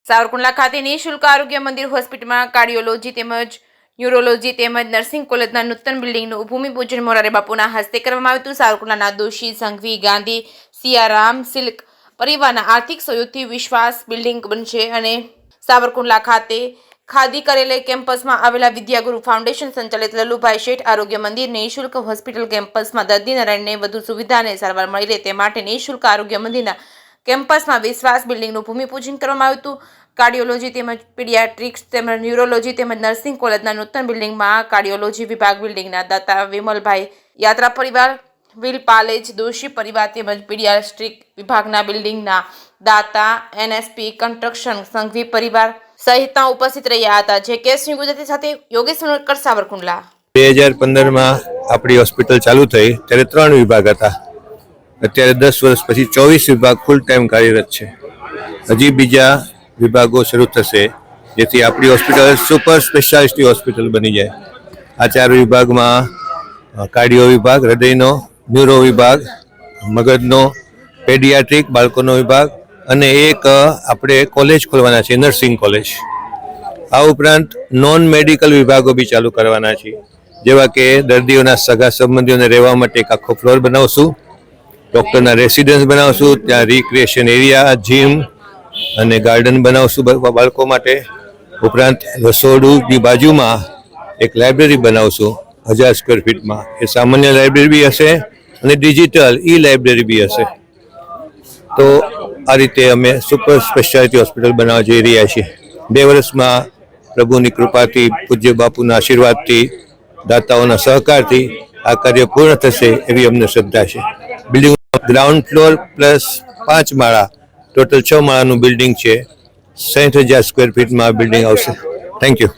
સાવરકુંડલા ખાતે નિઃશુલ્ક આરોગ્ય મંદિર હોસ્પિટલમાં કાર્ડિયોલોજી તેમજ ન્યુરોલોજી તેમજ નર્સિંગ કોલેજના નૂતન બિલ્ડિંગનું ભૂમિપૂજન મોરારી બાપુના હસ્તે કરવામાં આવ્યું હતું। સાવરકુંડલાના દોશી સંઘવી ગાંધી સિયારામ સિલ્ક પરિવારના આર્થિક સહયોગથી વિશ્વાસ બિલ્ડિંગ બનશે અને સાવરકુંડલા ખાતે ખાદી કરેલે કેમ્પસમાં આવેલા વિદ્યાગુરુ ફાઉન્ડેશન સંચાલિત લલ્લુભાઈ શેઠ આરોગ્ય મંદિર નિઃશુલ્ક હોસ્પિટલ કેમ્પસમાં દર્દી નારાયણને વધુ સુવિધા અને સારવાર મળી રહે તે માટે નિઃશુલ્ક આરોગ્ય મંદિરના કેમ્પસમાં વિશ્વાસ બિલ્ડિંગનું ભૂમિપૂજન કરવામાં આવ્યું હતું। કાર્ડિયોલોજી તેમજ પીડિયાટ્રિક્સ તેમજ ન્યુરોલોજી તેમજ નર્સિંગ કોલેજના નૂતન બિલ્ડિંગમાં કાર્ડિયોલોજી વિભાગ બિલ્ડિંગના દાતા વિમલભાઈ યાત્રા પરિવાર વિલ પાલેજ દોશી પરિવાર તેમજ પીડિયાટ્રિક વિભાગના બિલ્ડિંગના દાતા એનએસપી કન્સ્ટ્રક્શન સંઘવી પરિવાર સહિતના ઉપસ્થિત રહ્યા હતા। જે કેસ ગુજરાતી સાથે યોગેશ સોનકર સાવરકુંડલા। 2015 આપણી હોસ્પિટલ ચાલુ થઈ ત્યારે 3 વિભાગ હતા। અત્યારે 10 વર્ષ પછી 24 વિભાગ ફૂલ ટાઈમ કાર્યરત છે। હજી બીજા વિભાગો શરૂ થશે જેથી આપણી હોસ્પિટલ સુપર સ્પેશિયાલિટી હોસ્પિટલ બની જાય। આ 4 વિભાગમાં કાર્ડિયો વિભાગ, હૃદયનો, ન્યુરો વિભાગ, મગજનો, પેડિયાટ્રિક બાળકોનો વિભાગ અને એક આપણે કોલેજ ખોલવાના છે નર્સિંગ કોલેજ। આ ઉપરાંત નોન મેડિકલ વિભાગો બી ચાલુ કરવાના છે જેવા કે દર્દીઓના સગા સંબંધીઓને રહેવા માટે એક આખો ફ્લોર બનાવશું, ડૉક્ટરના રેસિડન્સ બનાવશું, ત્યાં રિક્રિએશન એરિયા, જીમ અને ગાર્ડન બનાવશું બાળકો માટે। ઉપરાંત રસોડુંની બાજુમાં એક લાઇબ્રેરી બનાવશું 1000 સ્ક્વેર ફીટમાં। એ સામાન્ય લાઇબ્રેરી બી હશે અને ડિજિટલ લાઇબ્રેરી બી હશે। તો આ રીતે અમે સુપર સ્પેશિયાલિટી હોસ્પિટલ બનાવવા જઈ રહ્યા છીએ। 2 વર્ષમાં પ્રભુની કૃપાથી, પૂજ્ય બાપુના આશીર્વાદથી, દાતાઓના સહકારથી આ કાર્ય પૂર્ણ થશે એવી અમને શ્રદ્ધા છે। બિલ્ડિંગ ગ્રાઉન્ડ ફ્લોર પ્લસ 5 માળા ટોટલ 6 માળાનું બિલ્ડિંગ છે। 60,000 સ્ક્વેર ફીટમાં આ બિલ્ડિંગ આવશે। Thank you.